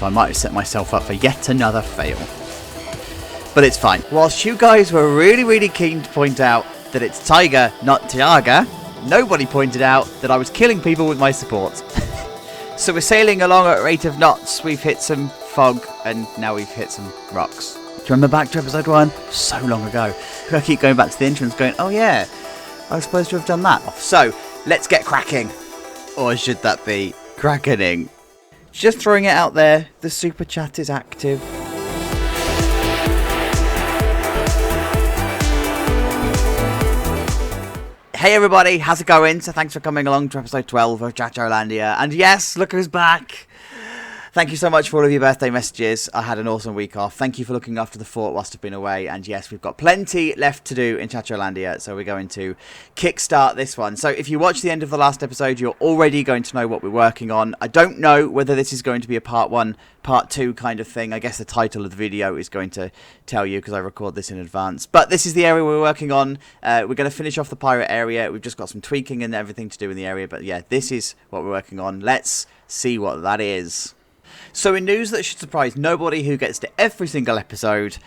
I might have set myself up for yet another fail. But it's fine. Whilst you guys were really keen to point out that it's Tiger, not Tiaga, nobody pointed out that I was killing people with my supports. So we're sailing along at a rate of knots. We've hit some fog, and now we've hit some rocks. Do you remember back to episode 1? So long ago. I keep going back to the entrance going, oh yeah, I was supposed to have done that. So, let's get cracking. Or should that be crackening? Just throwing it out there, the super chat is active. Hey everybody, how's it going? So thanks for coming along to episode 12 of ChachoLandia. And yes, look who's back. Thank you so much for all of your birthday messages. I had an awesome week off. Thank you for looking after the fort whilst I've been away. And yes, we've got plenty left to do in ChachoLandia. So we're going to kickstart this one. So if you watch the end of the last episode, you're already going to know what we're working on. I don't know whether this is going to be a part 1, part 2 kind of thing. I guess the title of the video is going to tell you because I record this in advance. But this is the area we're working on. We're going to finish off the pirate area. We've just got some tweaking and everything to do in the area. But yeah, this is what we're working on. Let's see what that is. So in news that should surprise nobody who gets to every single episode,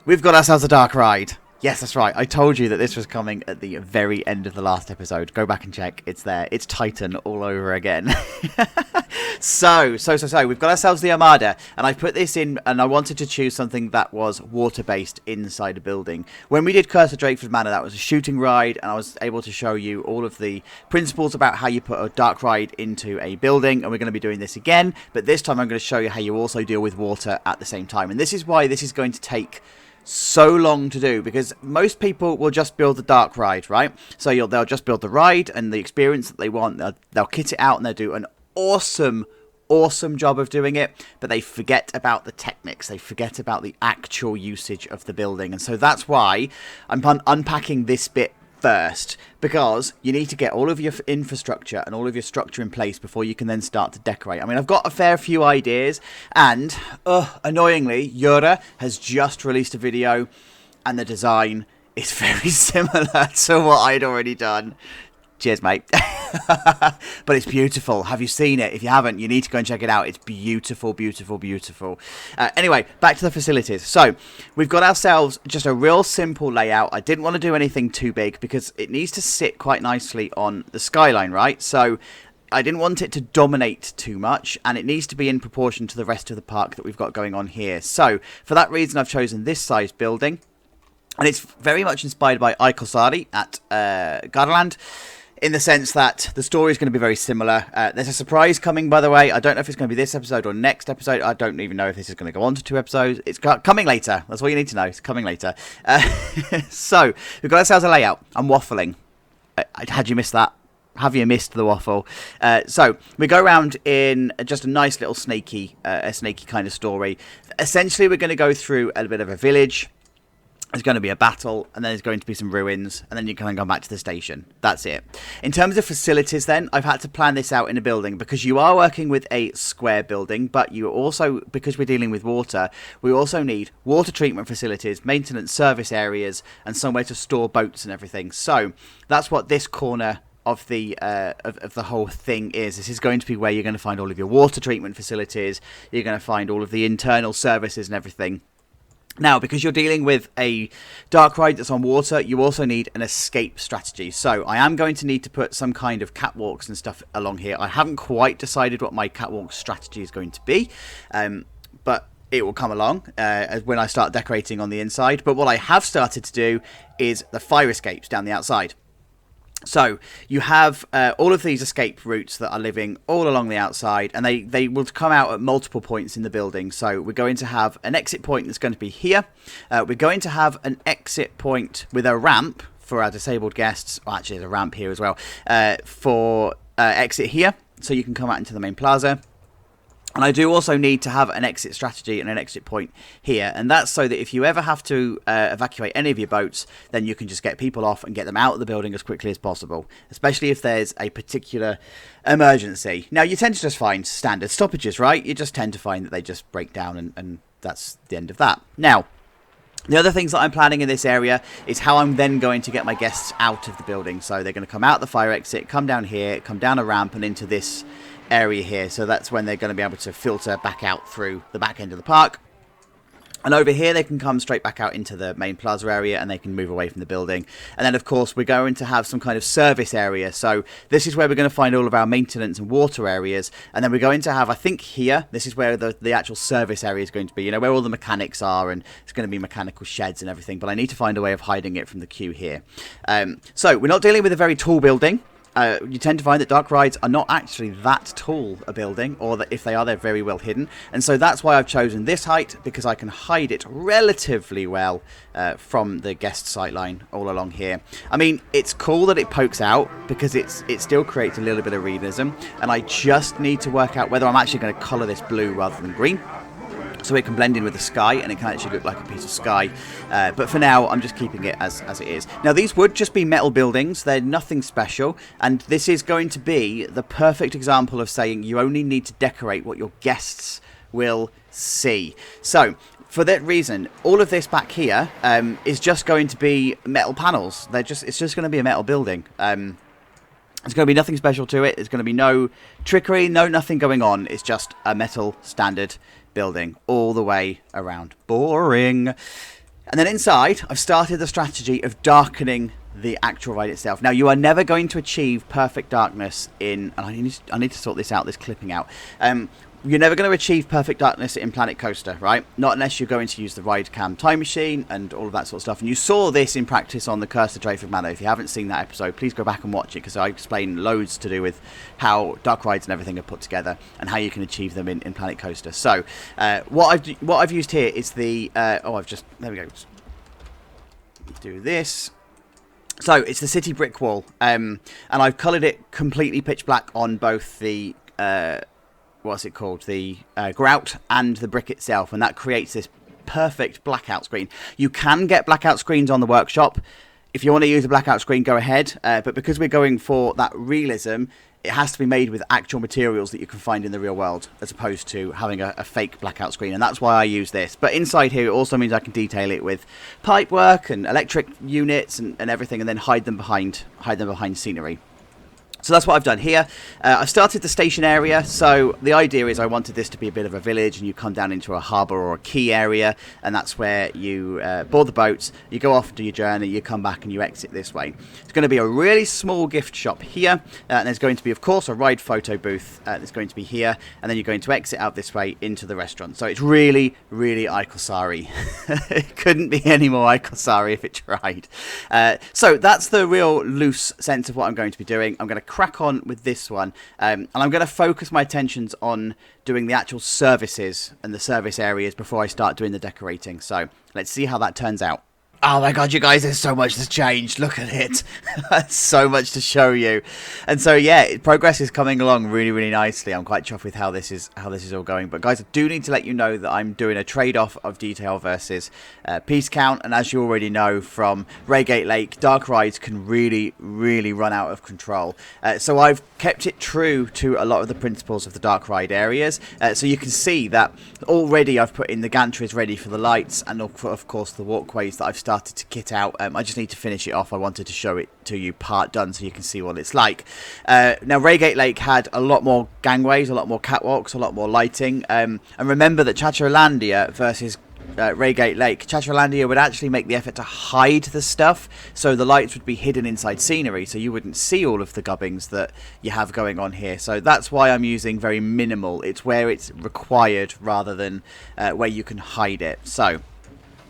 we've got ourselves a dark ride. Yes, that's right. I told you that this was coming at the very end of the last episode. Go back and check. It's there. It's Titan all over again. So, we've got ourselves the Armada, and I put this in, and I wanted to choose something that was water-based inside a building. When we did Curse of Drakeford Manor, that was a shooting ride, and I was able to show you all of the principles about how you put a dark ride into a building, and we're going to be doing this again, but this time I'm going to show you how you also deal with water at the same time. And this is why this is going to take so long to do, because most people will just build the dark ride, right? So they'll just build the ride and the experience that they want. They'll kit it out and they'll do an awesome job of doing it, but they forget about the techniques. They forget about the actual usage of the building. And so that's why I'm unpacking this bit first, because you need to get all of your infrastructure and all of your structure in place before you can then start to decorate. I mean, I've got a fair few ideas, and annoyingly, Yura has just released a video, and the design is very similar to what I'd already done. Cheers, mate. But it's beautiful. Have you seen it? If you haven't, you need to go and check it out. It's beautiful. Anyway, back to the facilities. So, we've got ourselves just a real simple layout. I didn't want to do anything too big because it needs to sit quite nicely on the skyline, right? So, I didn't want it to dominate too much, and it needs to be in proportion to the rest of the park that we've got going on here. So, for that reason, I've chosen this size building, and it's very much inspired by Corsari at Gardaland, in the sense that the story is going to be very similar. There's a surprise coming, by the way. I don't know if it's going to be this episode or next episode. I don't even know if this is going to go on to 2 episodes. It's coming later. That's all you need to know. It's coming later. So, we've got ourselves a layout. I'm waffling. Had you missed that? Have you missed the waffle? So, we go around in just a nice little snaky kind of story. Essentially, we're going to go through a bit of a village. There's going to be a battle, and then there's going to be some ruins, and then you can go back to the station. That's it. In terms of facilities then, I've had to plan this out in a building, because you are working with a square building, but you also, because we're dealing with water, we also need water treatment facilities, maintenance service areas, and somewhere to store boats and everything. So, that's what this corner of the whole thing is. This is going to be where you're going to find all of your water treatment facilities, you're going to find all of the internal services and everything. Now, because you're dealing with a dark ride that's on water, you also need an escape strategy. So I am going to need to put some kind of catwalks and stuff along here. I haven't quite decided what my catwalk strategy is going to be, but it will come along when I start decorating on the inside. But what I have started to do is the fire escapes down the outside. So you have all of these escape routes that are living all along the outside, and they will come out at multiple points in the building. So we're going to have an exit point that's going to be here. We're going to have an exit point with a ramp for our disabled guests. Well, actually, there's a ramp here as well for exit here, so you can come out into the main plaza. And I do also need to have an exit strategy and an exit point here. And that's so that if you ever have to evacuate any of your boats, then you can just get people off and get them out of the building as quickly as possible. Especially if there's a particular emergency. Now, you tend to just find standard stoppages, right? You just tend to find that they just break down, and that's the end of that. Now, the other things that I'm planning in this area is how I'm then going to get my guests out of the building. So they're going to come out the fire exit, come down here, come down a ramp and into this area here. So that's when they're going to be able to filter back out through the back end of the park. And over here, they can come straight back out into the main plaza area, and they can move away from the building. And then, of course, we're going to have some kind of service area. So this is where we're going to find all of our maintenance and water areas. And then we're going to have, I think here, this is where the actual service area is going to be. You know, where all the mechanics are, and it's going to be mechanical sheds and everything. But I need to find a way of hiding it from the queue here. So we're not dealing with a very tall building. You tend to find that dark rides are not actually that tall a building, or that if they are, they're very well hidden. And so that's why I've chosen this height, because I can hide it relatively well from the guest sightline all along here. I mean, it's cool that it pokes out, because it still creates a little bit of realism, and I just need to work out whether I'm actually going to colour this blue rather than green, so it can blend in with the sky, and it can actually look like a piece of sky. But for now, I'm just keeping it as it is. Now, these would just be metal buildings. They're nothing special. And this is going to be the perfect example of saying you only need to decorate what your guests will see. So, for that reason, all of this back here is just going to be metal panels. It's just going to be a metal building. There's going to be nothing special to it. There's going to be no trickery, nothing going on. It's just a metal standard building all the way around. Boring. And then inside, I've started the strategy of darkening the actual ride itself. Now, you are never going to achieve perfect darkness in... And I need to sort this out, this clipping out. You're never going to achieve perfect darkness in Planet Coaster, right? Not unless you're going to use the ride cam time machine and all of that sort of stuff. And you saw this in practice on the Curse of Dreyford Manor. If you haven't seen that episode, please go back and watch it, because I explain loads to do with how dark rides and everything are put together and how you can achieve them in Planet Coaster. So, what I've used here is the... there we go. Do this. So, it's the city brick wall. And I've coloured it completely pitch black on both the... what's it called, the grout and the brick itself, and that creates this perfect blackout screen. You can get blackout screens on the workshop. If you want to use a blackout screen, go ahead, but because we're going for that realism, it has to be made with actual materials that you can find in the real world, as opposed to having a fake blackout screen, and that's why I use this. But inside here, it also means I can detail it with pipe work and electric units and everything, and then hide them behind scenery. So that's what I've done here. I've started the station area. So the idea is I wanted this to be a bit of a village, and you come down into a harbour or a quay area, and that's where you board the boats, you go off to your journey, you come back and you exit this way. It's going to be a really small gift shop here, and there's going to be, of course, a ride photo booth that's going to be here, and then you're going to exit out this way into the restaurant. So it's really, really Corsari. It couldn't be any more Corsari if it tried. So that's the real loose sense of what I'm going to be doing. I'm going to crack on with this one, and I'm going to focus my attentions on doing the actual services and the service areas before I start doing the decorating. So let's see how that turns out. Oh my god, you guys, there's so much that's changed. Look at it. So much to show you. And so, yeah, progress is coming along really, really nicely. I'm quite chuffed with how this is all going. But, guys, I do need to let you know that I'm doing a trade-off of detail versus piece count. And as you already know from Reigate Lake, dark rides can really, really run out of control. So I've kept it true to a lot of the principles of the dark ride areas. So you can see that already I've put in the gantries ready for the lights, and, of course, the walkways that I've started to kit out. I just need to finish it off. I wanted to show it to you part done so you can see what it's like. Now, Reigate Lake had a lot more gangways, a lot more catwalks, a lot more lighting. And remember that ChachoLandia versus Reigate Lake, ChachoLandia would actually make the effort to hide the stuff, so the lights would be hidden inside scenery, so you wouldn't see all of the gubbings that you have going on here. So that's why I'm using very minimal. It's where it's required rather than where you can hide it. So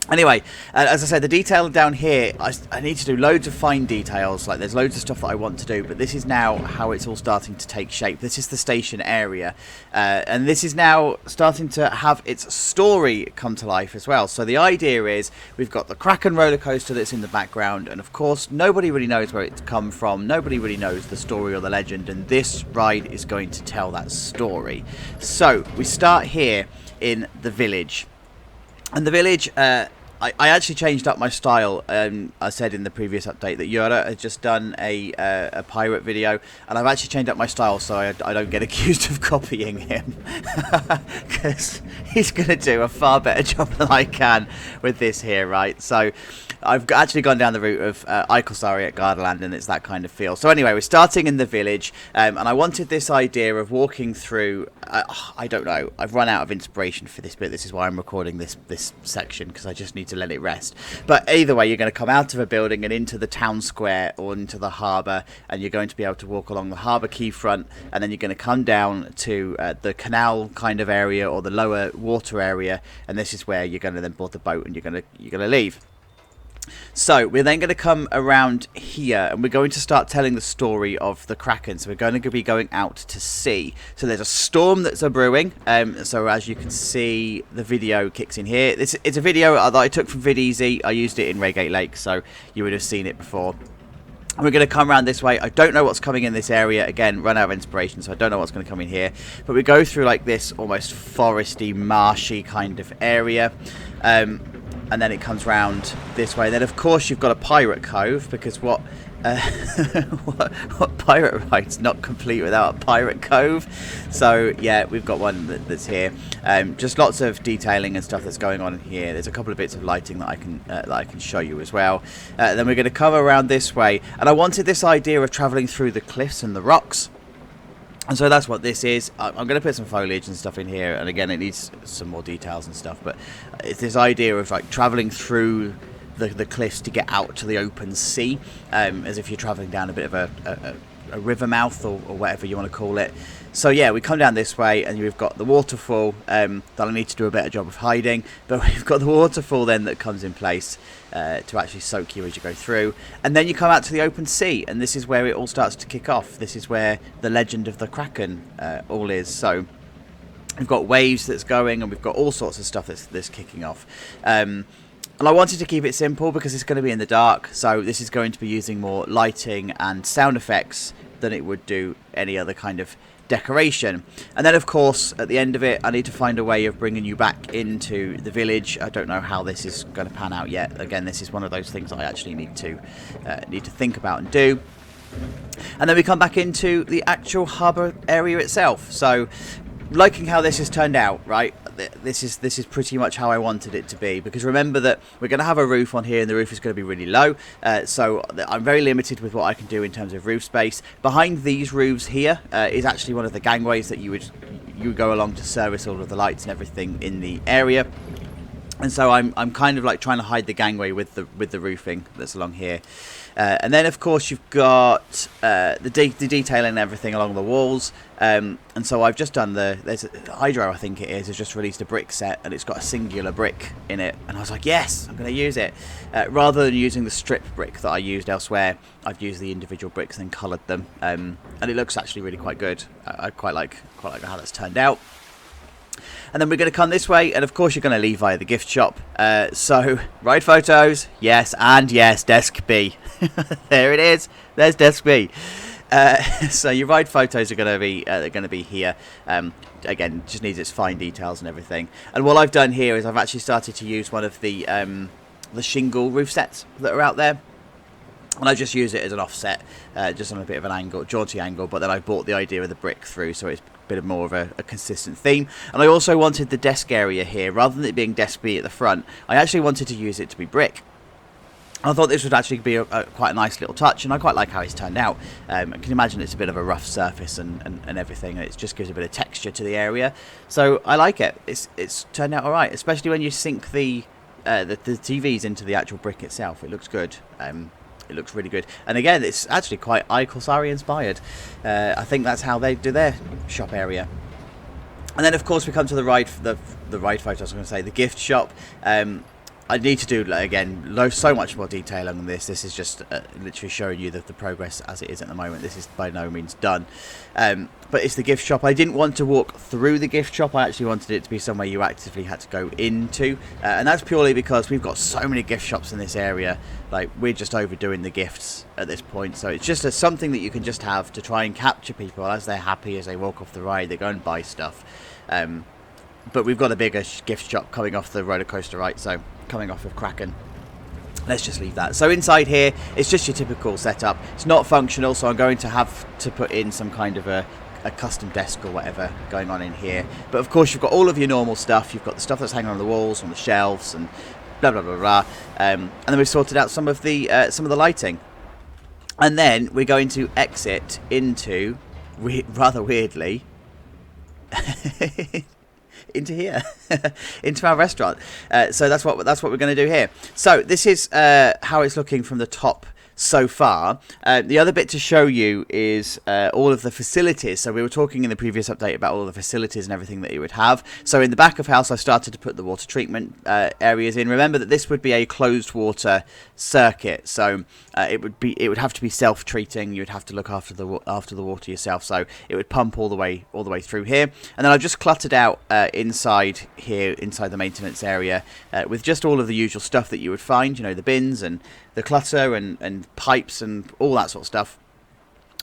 anyway, as I said, the detail down here, I need to do loads of fine details. Like, there's loads of stuff that I want to do, but this is now how it's all starting to take shape. This is the station area, and this is now starting to have its story come to life as well. So the idea is we've got the Kraken roller coaster that's in the background, and of course, nobody really knows where it's come from. Nobody really knows the story or the legend, and this ride is going to tell that story. So we start here in the village. And the village I actually changed up my style. I said in the previous update that Yura had just done a pirate video, and I've actually changed up my style so I don't get accused of copying him, because he's going to do a far better job than I can with this here, right? So I've actually gone down the route of Corsari at Gardaland, and it's that kind of feel. So anyway, we're starting in the village, and I wanted this idea of walking through. I don't know. I've run out of inspiration for this bit. This is why I'm recording this section, because I just need to let it rest. But either way, you're going to come out of a building and into the town square or into the harbour, and you're going to be able to walk along the harbour quayfront, and then you're going to come down to the canal kind of area or the lower water area, and this is where you're going to then board the boat and you're going to leave. So we're then going to come around here, and we're going to start telling the story of the Kraken. So we're going to be going out to sea. So there's a storm that's brewing. So as you can see, the video kicks in here. It's a video that I took from VidEasy. I used it in Reigate Lake, so you would have seen it before. And we're going to come around this way. I don't know what's coming in this area. Again, run out of inspiration, so I don't know what's going to come in here. But we go through like this almost foresty, marshy kind of area. And then it comes round this way. Then, of course, you've got a pirate cove, because what pirate ride's not complete without a pirate cove? So, yeah, we've got one that's here. Just lots of detailing and stuff that's going on here. There's a couple of bits of lighting that I can show you as well. Then we're going to come around this way. And I wanted this idea of travelling through the cliffs and the rocks. And so that's what this is. I'm going to put some foliage and stuff in here, and again, it needs some more details and stuff, but it's this idea of like travelling through the cliffs to get out to the open sea, as if you're travelling down a bit of a river mouth or whatever you want to call it. So yeah, we come down this way, and we've got the waterfall that I need to do a better job of hiding, but we've got the waterfall then that comes in place to actually soak you as you go through. And then you come out to the open sea, and this is where it all starts to kick off. This is where the legend of the Kraken all is. So we've got waves that's going, and we've got all sorts of stuff that's kicking off. And I wanted to keep it simple because it's going to be in the dark, so this is going to be using more lighting and sound effects than it would do any other kind of decoration. And then, of course, at the end of it, I need to find a way of bringing you back into the village. I don't know how this is going to pan out yet. Again, this is one of those things I actually need to think about and do. And then we come back into the actual harbour area itself. So, liking how this has turned out, right? This is pretty much how I wanted it to be, because remember that we're going to have a roof on here, and the roof is going to be really low, so I'm very limited with what I can do in terms of roof space. Behind these roofs here is actually one of the gangways that you would go along to service all of the lights and everything in the area. And so I'm kind of like trying to hide the gangway with the roofing that's along here. And then, of course, you've got the detailing and everything along the walls. And so I've just done there's Hydro, I think it is, has just released a brick set, and it's got a singular brick in it. And I was like, yes, I'm going to use it. Rather than using the strip brick that I used elsewhere, I've used the individual bricks and coloured them. And it looks actually really quite good. I quite like how that's turned out. And then we're going to come this way, and of course you're going to leave via the gift shop. So, ride photos, yes, and yes, desk B. There it is, there's desk B. So your ride photos are going to be here. Again, just needs its fine details and everything. And what I've done here is I've actually started to use one of the shingle roof sets that are out there. And I just use it as an offset, just on a bit of an angle, jaunty angle, but then I brought the idea of the brick through, so it's a bit more of a consistent theme. And I also wanted the desk area here, rather than it being desk B at the front, I actually wanted to use it to be brick. I thought this would actually be quite a nice little touch, and I quite like how it's turned out. I can imagine it's a bit of a rough surface and everything, and it just gives a bit of texture to the area. So I like it. It's turned out alright, especially when you sink the TVs into the actual brick itself. It looks good. It looks really good, and again, it's actually quite Corsari inspired. I think that's how they do their shop area. And then, of course, we come to the ride photo. I was going to say the gift shop. I need to do, again, so much more detail on this. This is just literally showing you the progress as it is at the moment. This is by no means done. But it's the gift shop. I didn't want to walk through the gift shop. I actually wanted it to be somewhere you actively had to go into. And that's purely because we've got so many gift shops in this area. Like, we're just overdoing the gifts at this point. So it's just something that you can just have to try and capture people as they're happy, as they walk off the ride. They go and buy stuff. But we've got a bigger gift shop coming off the roller coaster, right? So coming off of Kraken. Let's just leave that. So inside here, it's just your typical setup. It's not functional, so I'm going to have to put in some kind of a custom desk or whatever going on in here. But of course, you've got all of your normal stuff. You've got the stuff that's hanging on the walls, on the shelves, and blah blah blah blah. And then we've sorted out some of the lighting. And then we're going to exit into, rather weirdly, into here, into our restaurant. So that's what we're going to do here. So this is how it's looking from the top so far. The other bit to show you is all of the facilities. So we were talking in the previous update about all the facilities and everything that you would have. So in the back of house, I started to put the water treatment areas in. Remember that this would be a closed water circuit, so it would have to be self-treating. You would have to look after the water yourself. So it would pump all the way through here. And then I've just cluttered out inside here, inside the maintenance area, with just all of the usual stuff that you would find. You know, the bins and the clutter and pipes and all that sort of stuff.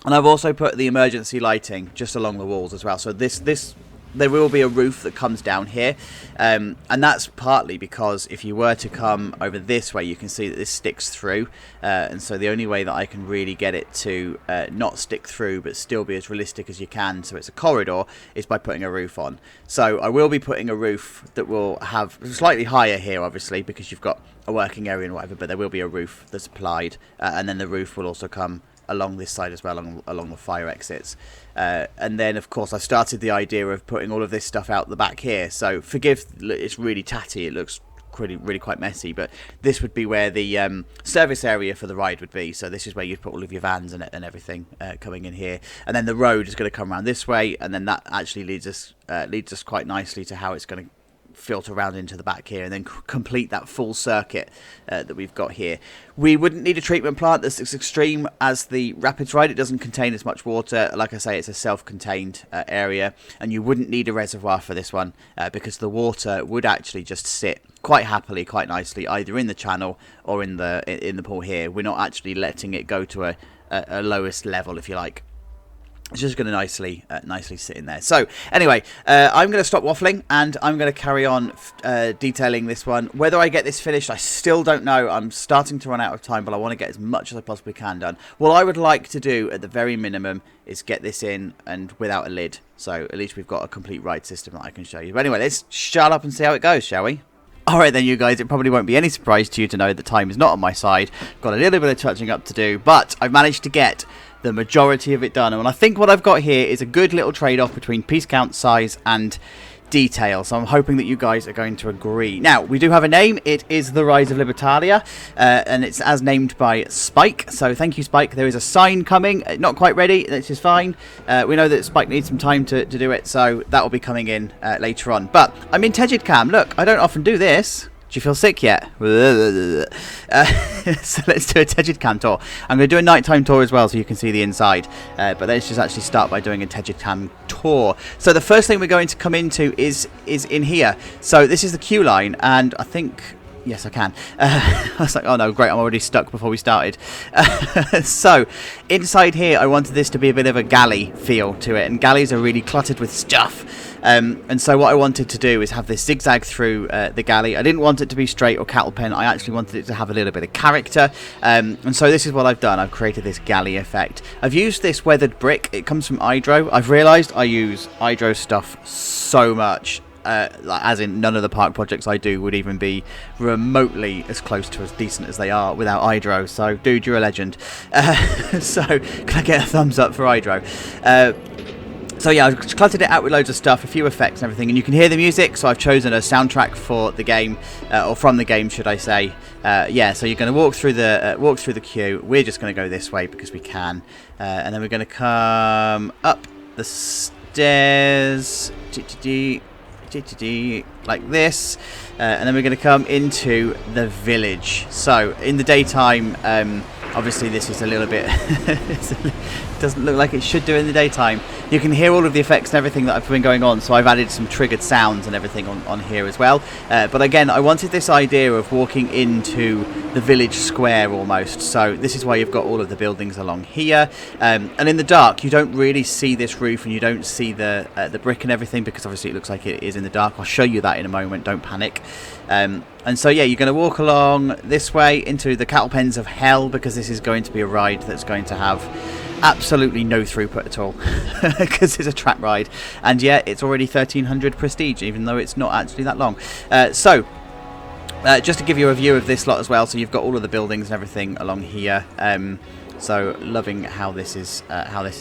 And I've also put the emergency lighting just along the walls as well. So there will be a roof that comes down here, and that's partly because if you were to come over this way, you can see that this sticks through, and so the only way that I can really get it to not stick through but still be as realistic as you can, so it's a corridor, is by putting a roof on. So I will be putting a roof that will have slightly higher here, obviously, because you've got a working area and whatever, but there will be a roof that's applied, and then the roof will also come along this side as well, along the fire exits. And then, of course, I've started the idea of putting all of this stuff out the back here. So forgive, it's really tatty. It looks really quite messy, but this would be where the service area for the ride would be. So this is where you'd put all of your vans and everything coming in here. And then the road is going to come around this way, and then that actually leads us quite nicely to how it's going to filter around into the back here and then complete that full circuit that we've got here. We wouldn't need a treatment plant that's as extreme as the Rapids ride. It doesn't contain as much water. Like I say, it's a self-contained area, and you wouldn't need a reservoir for this one because the water would actually just sit quite happily, quite nicely, either in the channel or in the pool here. We're not actually letting it go to a lowest level, if you like. It's just going to nicely sit in there. So anyway, I'm going to stop waffling and I'm going to carry on detailing this one. Whether I get this finished, I still don't know. I'm starting to run out of time, but I want to get as much as I possibly can done. What I would like to do at the very minimum is get this in and without a lid. So at least we've got a complete ride system that I can show you. But anyway, let's shut up and see how it goes, shall we? Alright then, you guys, it probably won't be any surprise to you to know that time is not on my side. Got a little bit of touching up to do, but I've managed to get the majority of it done. And I think what I've got here is a good little trade-off between piece count, size, and detail. So I'm hoping that you guys are going to agree. Now, we do have a name. It is the Rise of Libertalia, and it's as named by Spike. So thank you, Spike. There is a sign coming. Not quite ready. This is fine. We know that Spike needs some time to do it, so that will be coming in later on. But I'm in Tegid Cam. Look, I don't often do this. Do you feel sick yet? So let's do a Tegid Cam tour. I'm going to do a nighttime tour as well so you can see the inside. But let's just actually start by doing a Tegid Cam tour. So the first thing we're going to come into is in here. So this is the queue line, and I think... Yes, I can. I was like, oh no, great, I'm already stuck before we started. So, inside here, I wanted this to be a bit of a galley feel to it, and galleys are really cluttered with stuff. And so what I wanted to do is have this zigzag through the galley. I didn't want it to be straight or cattle pen. I actually wanted it to have a little bit of character. And so this is what I've done. I've created this galley effect. I've used this weathered brick. It comes from Hydro. I've realised I use Hydro stuff so much. As in, none of the park projects I do would even be remotely as close to as decent as they are without Hydro. So, dude, you're a legend. So, can I get a thumbs up for Hydro? So yeah, I've cluttered it out with loads of stuff, a few effects and everything, and you can hear the music. So I've chosen a soundtrack for the game, or from the game, should I say? Yeah. So you're going to walk through the queue. We're just going to go this way because we can, and then we're going to come up the stairs. Like this, and then we're going to come into the village. So in the daytime, obviously this is a little bit doesn't look like it should do in the daytime. You can hear all of the effects and everything that have been going on, so I've added some triggered sounds and everything on here as well. But again, I wanted this idea of walking into the village square almost, so this is why you've got all of the buildings along here. And in the dark, you don't really see this roof, and you don't see the brick and everything, because obviously it looks like it is in the dark. I'll show you that in a moment, don't panic. And so yeah, you're going to walk along this way into the cattle pens of hell, because this is going to be a ride that's going to have absolutely no throughput at all, because it's a track ride. And yeah, it's already 1300 prestige, even though it's not actually that long. Just to give you a view of this lot as well, so you've got all of the buildings and everything along here. So loving how this is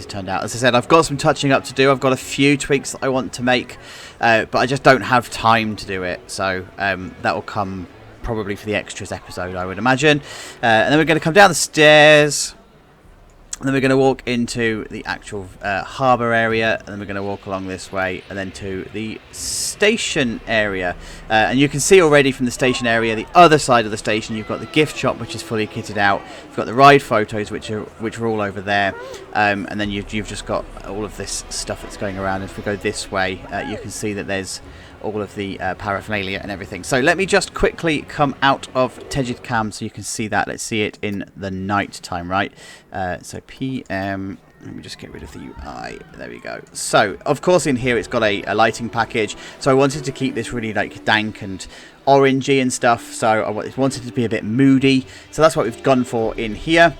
turned out. As I said, I've got some touching up to do. I've got a few tweaks that I want to make, but I just don't have time to do it. So that will come probably for the extras episode, I would imagine. And then we're going to come down the stairs. And then we're going to walk into the actual harbour area, and then we're going to walk along this way, and then to the station area. And you can see already from the station area, the other side of the station, you've got the gift shop, which is fully kitted out. You've got the ride photos, which are all over there, and then you've just got all of this stuff that's going around. If we go this way, you can see that there's all of the paraphernalia and everything. So let me just quickly come out of Tegid Cam so you can see that. Let's see it in the night time, right? So PM, let me just get rid of the UI. There we go. So of course in here it's got a lighting package, so I wanted to keep this really like dank and orangey and stuff, so I wanted it to be a bit moody, so that's what we've gone for in here.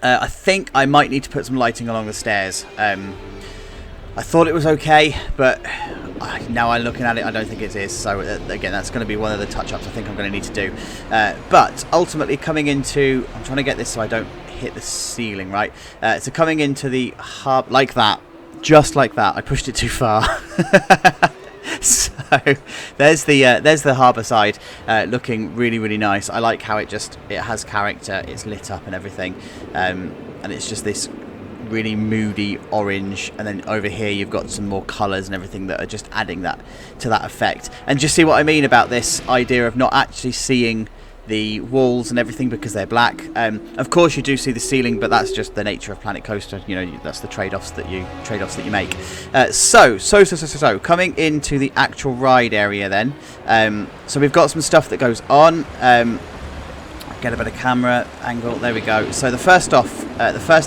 I think I might need to put some lighting along the stairs. I thought it was okay, but now I'm looking at it, I don't think it is. So again, that's going to be one of the touch-ups I think I'm going to need to do. But ultimately coming into... I'm trying to get this so I don't hit the ceiling, right? So coming into the hub like that, just like that. I pushed it too far. So there's the harbour side, looking really, really nice. I like how it has character, it's lit up and everything, and it's just this really moody orange, and then over here you've got some more colours and everything that are just adding that to that effect. And just see what I mean about this idea of not actually seeing the walls and everything because they're black. Of course you do see the ceiling, but that's just the nature of Planet Coaster. You know, that's the trade-offs that you make. So coming into the actual ride area then. So we've got some stuff that goes on. Get a bit of camera angle. There we go. So the first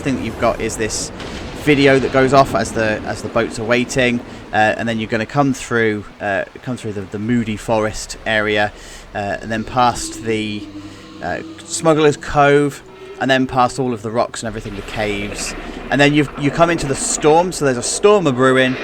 thing that you've got is this video that goes off as the boats are waiting, and then you're going to come through the moody forest area, and then past the Smuggler's Cove, and then past all of the rocks and everything, the caves, and then you come into the storm. So there's a storm a brewing.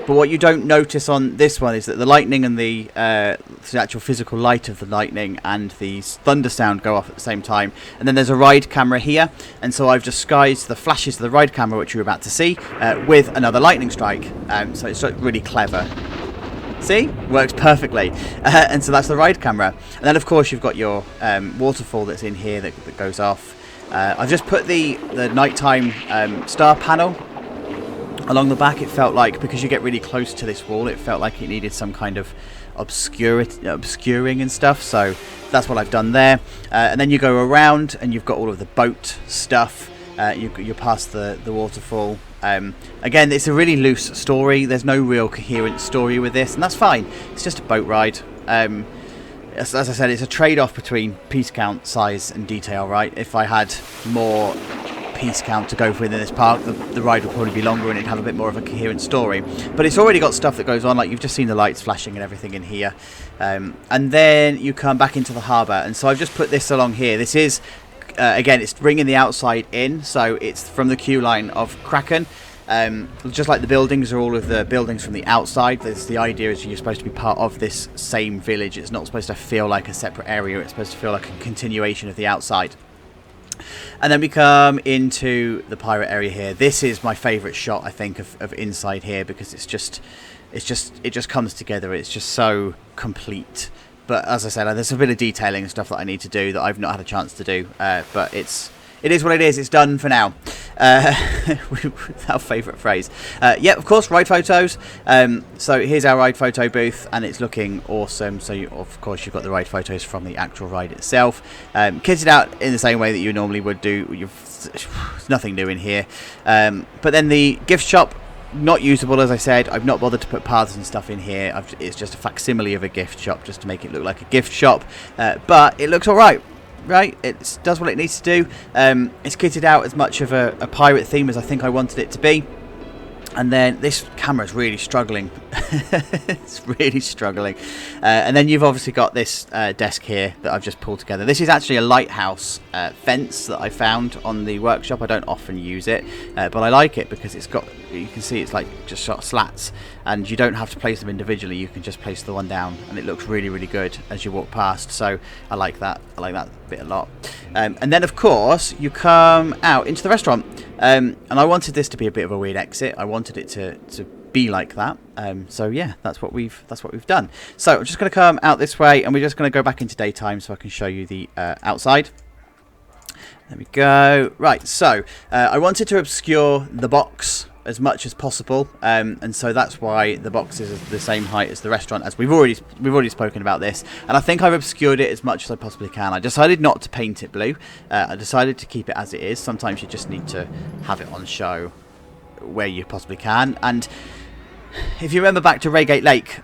But what you don't notice on this one is that the lightning and the actual physical light of the lightning and the thunder sound go off at the same time. And then there's a ride camera here. And so I've disguised the flashes of the ride camera, which you're about to see, with another lightning strike. So it's really clever. See? Works perfectly. And so that's the ride camera. And then, of course, you've got your waterfall that's in here that goes off. I've just put the nighttime star panel along the back. It felt like, because you get really close to this wall, it felt like it needed some kind of obscuring and stuff, so that's what I've done there. And then you go around and you've got all of the boat stuff. You're past the waterfall. Again, it's a really loose story. There's no real coherent story with this, and that's fine. It's just a boat ride. As I said, it's a trade-off between piece count, size and detail, right? If I had more piece count to go within this park, the ride would probably be longer and it'd have a bit more of a coherent story. But it's already got stuff that goes on, like you've just seen the lights flashing and everything in here. And then you come back into the harbour, and so I've just put this along here. This is, again, it's bringing the outside in, so it's from the queue line of Kraken. Just like the buildings are all of the buildings from the outside. The idea is you're supposed to be part of this same village. It's not supposed to feel like a separate area. It's supposed to feel like a continuation of the outside. And then we come into the pirate area here. This is my favourite shot, I think, of inside here, because it just comes together. It's just so complete. But as I said, there's a bit of detailing and stuff that I need to do that I've not had a chance to do. But it is what it is. It's done for now. our favourite phrase. Yeah, of course, ride photos. So here's our ride photo booth, and it's looking awesome. So of course you've got the ride photos from the actual ride itself, kitted out in the same way that you normally would do. There's nothing new in here. But then the gift shop, not usable, as I said. I've not bothered to put paths and stuff in here. It's just a facsimile of a gift shop, just to make it look like a gift shop. But it looks all right. Right, it does what it needs to do. It's kitted out as much of a pirate theme as I think I wanted it to be. And then this camera's really struggling. It's really struggling. And then you've obviously got this desk here that I've just pulled together. This is actually a lighthouse fence that I found on the workshop. I don't often use it, but I like it because it's got, you can see it's like just sort of slats, and you don't have to place them individually. You can just place the one down, and it looks really, really good as you walk past. So I like that. I like that bit a lot. And then of course you come out into the restaurant. And I wanted this to be a bit of a weird exit. I wanted it to be like that. So yeah, that's what we've done. So I'm just going to come out this way, and we're just going to go back into daytime so I can show you the outside. There we go. Right, so I wanted to obscure the box as much as possible, and so that's why the box is the same height as the restaurant, as we've already spoken about this, and I think I've obscured it as much as I possibly can. I decided not to paint it blue. I decided to keep it as it is. Sometimes you just need to have it on show where you possibly can. And if you remember back to Reigate Lake,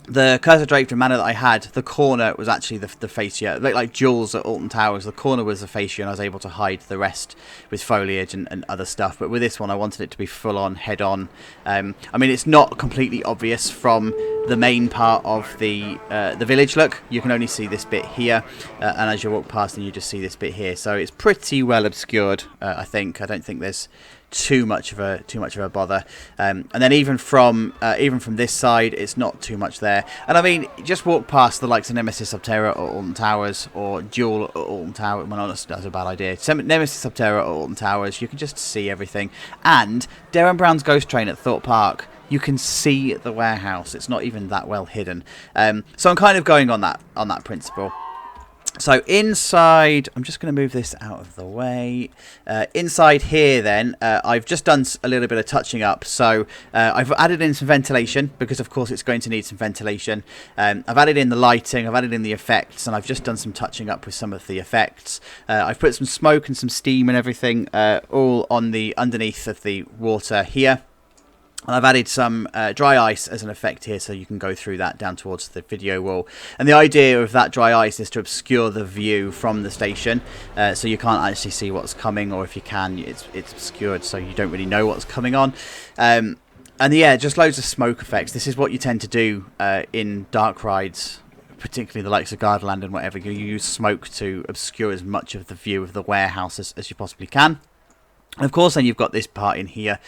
the cursor draped manor that I had, the corner was actually the fascia. Like Jules at Alton Towers, the corner was the fascia, and I was able to hide the rest with foliage and other stuff. But with this one, I wanted it to be full on, head on. I mean, it's not completely obvious from the main part of the village look. You can only see this bit here, and as you walk past, then you just see this bit here. So it's pretty well obscured. I think. I don't think there's too much of a bother, and then even from this side, it's not too much there. And I mean, just walk past the likes of Nemesis Subterra or Alton Towers, or Duel or Alton Tower. Well, honestly, that's a bad idea. Nemesis Subterra or Alton Towers, you can just see everything. And Darren Brown's Ghost Train at Thorpe Park, you can see the warehouse. It's not even that well hidden. So I'm kind of going on that principle. So inside, I'm just going to move this out of the way. Inside here then, I've just done a little bit of touching up. So I've added in some ventilation, because of course it's going to need some ventilation. I've added in the lighting, I've added in the effects, and I've just done some touching up with some of the effects. I've put some smoke and some steam and everything all on the underneath of the water here. And I've added some dry ice as an effect here, so you can go through that down towards the video wall. And the idea of that dry ice is to obscure the view from the station, so you can't actually see what's coming, or if you can, it's obscured, so you don't really know what's coming on. And yeah, just loads of smoke effects. This is what you tend to do in dark rides, particularly the likes of Gardaland and whatever. You use smoke to obscure as much of the view of the warehouse as you possibly can. And of course, then you've got this part in here,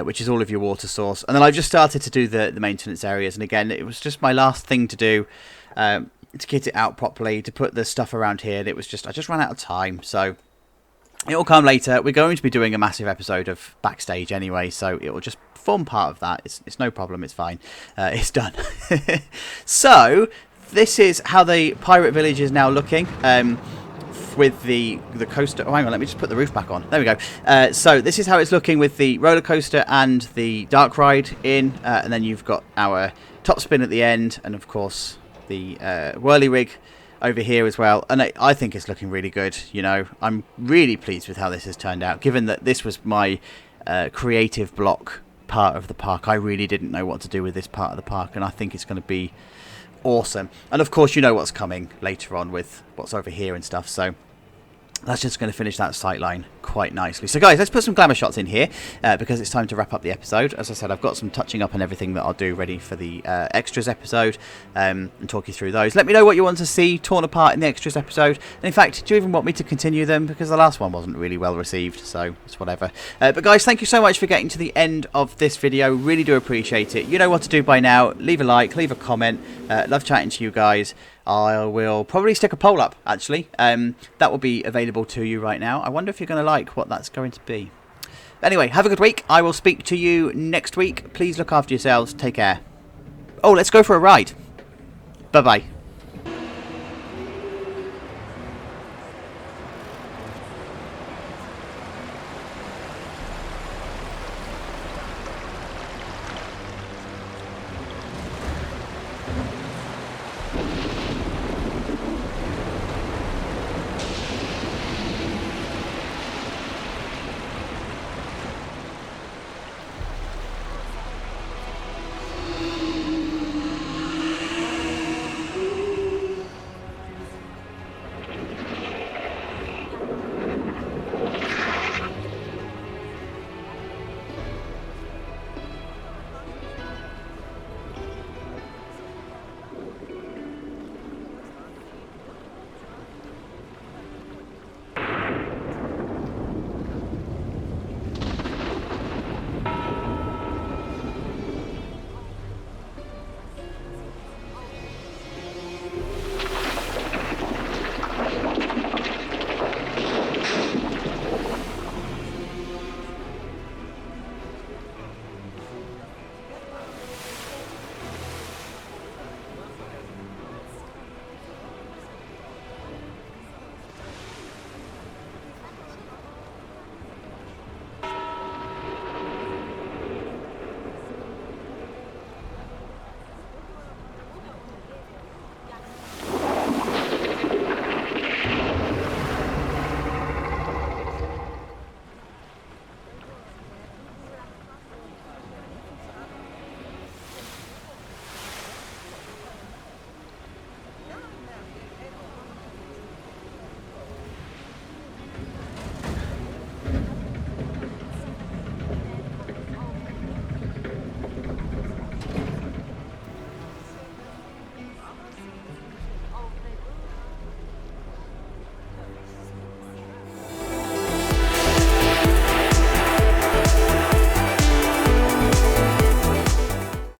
which is all of your water source. And then I've just started to do the maintenance areas. And again, it was just my last thing to do, to kit it out properly, to put the stuff around here. And it was just, I just ran out of time. So it will come later. We're going to be doing a massive episode of Backstage anyway, so it will just form part of that. It's no problem. It's fine. It's done. So this is how the pirate village is now looking. With the coaster. Oh, hang on, let me just put the roof back on. There we go. So this is how it's looking with the roller coaster and the dark ride in, and then you've got our top spin at the end, and of course the whirly rig over here as well. And I think it's looking really good. You know, I'm really pleased with how this has turned out, given that this was my creative block part of the park. I really didn't know what to do with this part of the park, and I think it's going to be awesome. And of course, you know what's coming later on with what's over here and stuff, so that's just going to finish that sight line quite nicely. So guys, let's put some glamour shots in here, because it's time to wrap up the episode. As I said, I've got some touching up and everything that I'll do ready for the extras episode, and talk you through those. Let me know what you want to see torn apart in the extras episode. And in fact, do you even want me to continue them? Because the last one wasn't really well received, so it's whatever. But guys, thank you so much for getting to the end of this video. Really do appreciate it. You know what to do by now. Leave a like, leave a comment. Love chatting to you guys. I will probably stick a poll up, actually. That will be available to you right now. I wonder if you're going to like what that's going to be. Anyway, have a good week. I will speak to you next week. Please look after yourselves. Take care. Oh, let's go for a ride. Bye-bye.